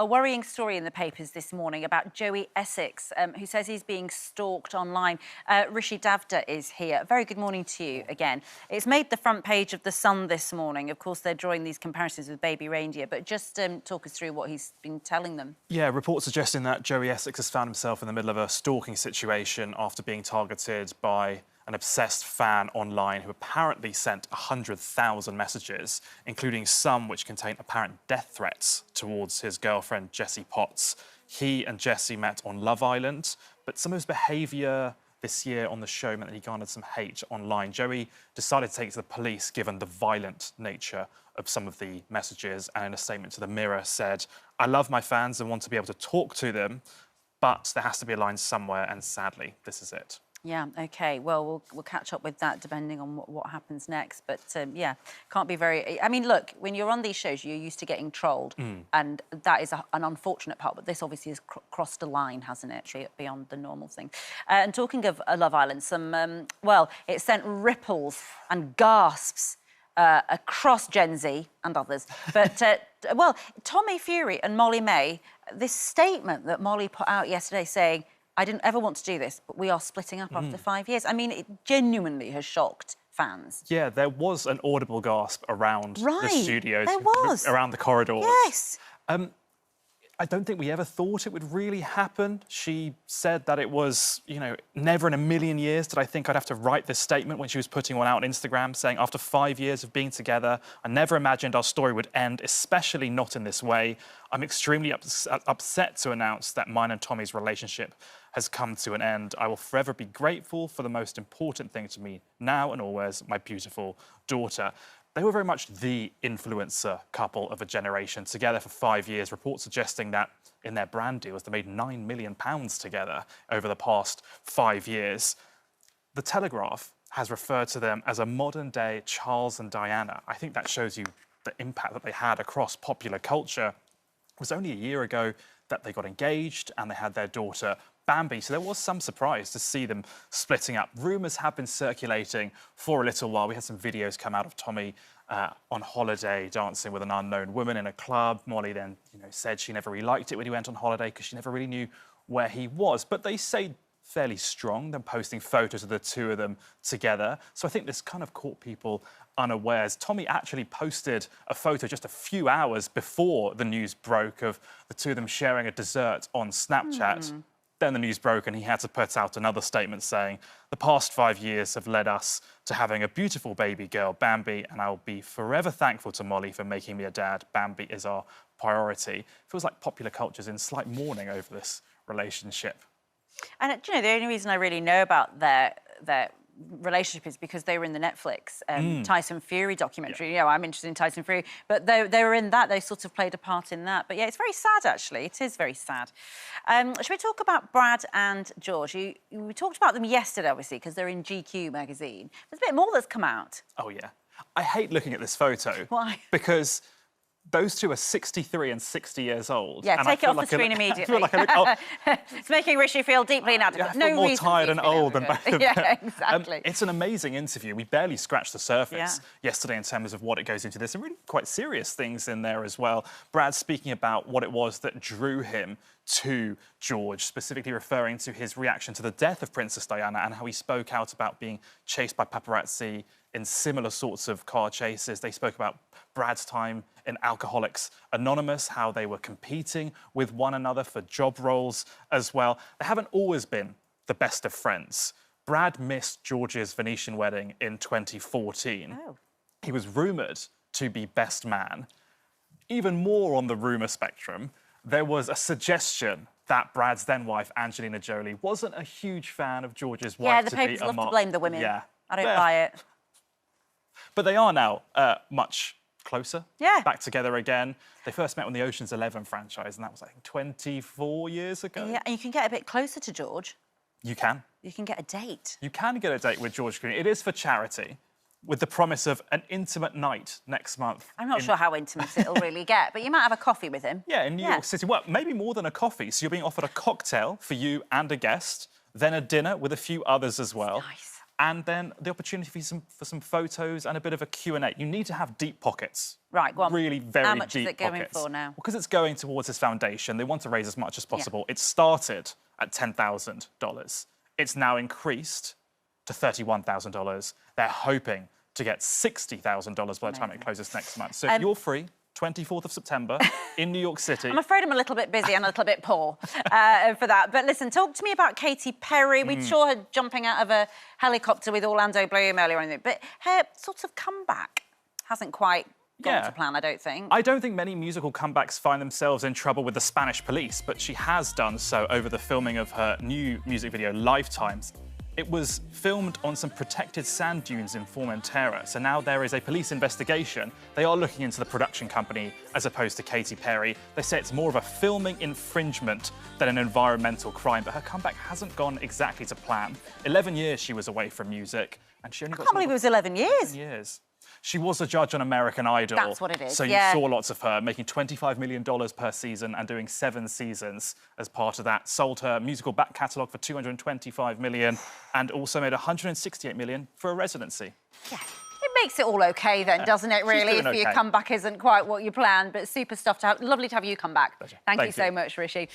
A worrying story in the papers this morning about Joey Essex, who says he's being stalked online. Rishi Davda is here. Very good morning to you again. It's made the front page of The Sun this morning. Of course, they're drawing these comparisons with baby Reindeer, but just talk us through what he's been telling them. Yeah, reports suggesting that Joey Essex has found himself in the middle of a stalking situation after being targeted by an obsessed fan online who apparently sent 100,000 messages, including some which contain apparent death threats towards his girlfriend, Jessie Potts. He and Jessie met on Love Island, but some of his behaviour this year on the show meant that he garnered some hate online. Joey decided to take it to the police given the violent nature of some of the messages, and in a statement to the Mirror said, "I love my fans and want to be able to talk to them, but there has to be a line somewhere, and sadly, this is it." Yeah, OK. Well, we'll catch up with that depending on what happens next. But, yeah, can't be very... I mean, look, when you're on these shows, you're used to getting trolled, and that is an unfortunate part. But this obviously has crossed a line, hasn't it, beyond the normal thing. And talking of Love Island, well, it sent ripples and gasps across Gen Z and others. But, well, Tommy Fury and Molly-Mae, this statement that Molly put out yesterday saying, "I didn't ever want to do this, but we are splitting up after 5 years." I mean, it genuinely has shocked fans. Yeah, there was an audible gasp around the studios. There was. Around the corridors. Yes. I don't think we ever thought it would really happen. She said that it was, you know, never in a million years did I think I'd have to write this statement when she was putting one out on Instagram saying, after 5 years of being together, I never imagined our story would end, especially not in this way. I'm extremely upset to announce that mine and Tommy's relationship has come to an end. I will forever be grateful for the most important thing to me now and always, my beautiful daughter. They were very much the influencer couple of a generation, together for 5 years. Reports suggesting that in their brand deals, they made £9 million together over the past 5 years. The Telegraph has referred to them as a modern-day Charles and Diana. I think that shows you the impact that they had across popular culture. It was only a year ago that they got engaged and they had their daughter Bambi, so there was some surprise to see them splitting up. Rumours have been circulating for a little while. We had some videos come out of Tommy on holiday dancing with an unknown woman in a club. Molly then, said she never really liked it when he went on holiday because she never really knew where he was. But they stayed fairly strong, them posting photos of the two of them together. So I think this kind of caught people unawares. Tommy actually posted a photo just a few hours before the news broke of the two of them sharing a dessert on Snapchat. Then the news broke and he had to put out another statement saying, "The past 5 years have led us to having a beautiful baby girl, Bambi, and I'll be forever thankful to Molly for making me a dad. Bambi is our priority." Feels like popular culture's in slight mourning over this relationship. And, the only reason I really know about their relationship is because they were in the Netflix Tyson Fury documentary. Yeah. I'm interested in Tyson Fury, but they were in that. They sort of played a part in that. But yeah, it's very sad, actually. It is very sad. Should we talk about Brad and George? We talked about them yesterday, obviously, because they're in GQ magazine. There's a bit more that's come out. Oh, yeah. I hate looking at this photo. Why? Because those two are 63 and 60 years old. Yeah, and take it off the screen immediately. I feel like I look, it's making Rishi feel deeply inadequate. I feel more tired and old than both of them. Yeah, exactly. It's an amazing interview. We barely scratched the surface yesterday in terms of what it goes into. There's some really quite serious things in there as well. Brad speaking about what it was that drew him to George, specifically referring to his reaction to the death of Princess Diana and how he spoke out about being chased by paparazzi in similar sorts of car chases. They spoke about Brad's time in Alcoholics Anonymous, how they were competing with one another for job roles as well. They haven't always been the best of friends. Brad missed George's Venetian wedding in 2014. Oh. He was rumoured to be best man. Even more on the rumour spectrum, there was a suggestion that Brad's then-wife, Angelina Jolie, wasn't a huge fan of George's wife to be a papers love to blame the women. Yeah. I don't buy it. But they are now much closer, Yeah. back together again. They first met on the Ocean's 11 franchise, and that was, I think, 24 years ago. Yeah, and you can get a bit closer to George. You can. You can get a date. You can get a date with George Clooney. It is for charity, with the promise of an intimate night next month. I'm not sure how intimate it'll really get, but you might have a coffee with him. Yeah, in New York City. Well, maybe more than a coffee. So you're being offered a cocktail for you and a guest, then a dinner with a few others as well. Nice. and then the opportunity for some photos and a bit of a Q&A. You need to have deep pockets. Right, go on. Really very deep pockets. How much is it going for now? Because it's going towards this foundation. They want to raise as much as possible. Yeah. It started at $10,000. It's now increased to $31,000. They're hoping to get $60,000 by the time it closes next month. So if you're free, 24th of September in New York City. I'm afraid I'm a little bit busy and a little bit poor for that. But listen, talk to me about Katy Perry. We saw her jumping out of a helicopter with Orlando Bloom earlier on, but her sort of comeback hasn't quite gone to plan, I don't think. I don't think many musical comebacks find themselves in trouble with the Spanish police, but she has done so over the filming of her new music video, Lifetimes. It was filmed on some protected sand dunes in Formentera, so now there is a police investigation. They are looking into the production company as opposed to Katy Perry. They say it's more of a filming infringement than an environmental crime, but her comeback hasn't gone exactly to plan. 11 years she was away from music, and she only got... I can't believe it was 11 years. 11 years. She was a judge on American Idol. That's what it is, So you saw lots of her making $25 million per season and doing 7 seasons as part of that. Sold her musical back catalogue for $225 million and also made $168 million for a residency. Yeah. It makes it all OK then, doesn't it, really, if your comeback isn't quite what you planned. But super stuff to have. Lovely to have you come back. Pleasure. Thank you so much, Rishi.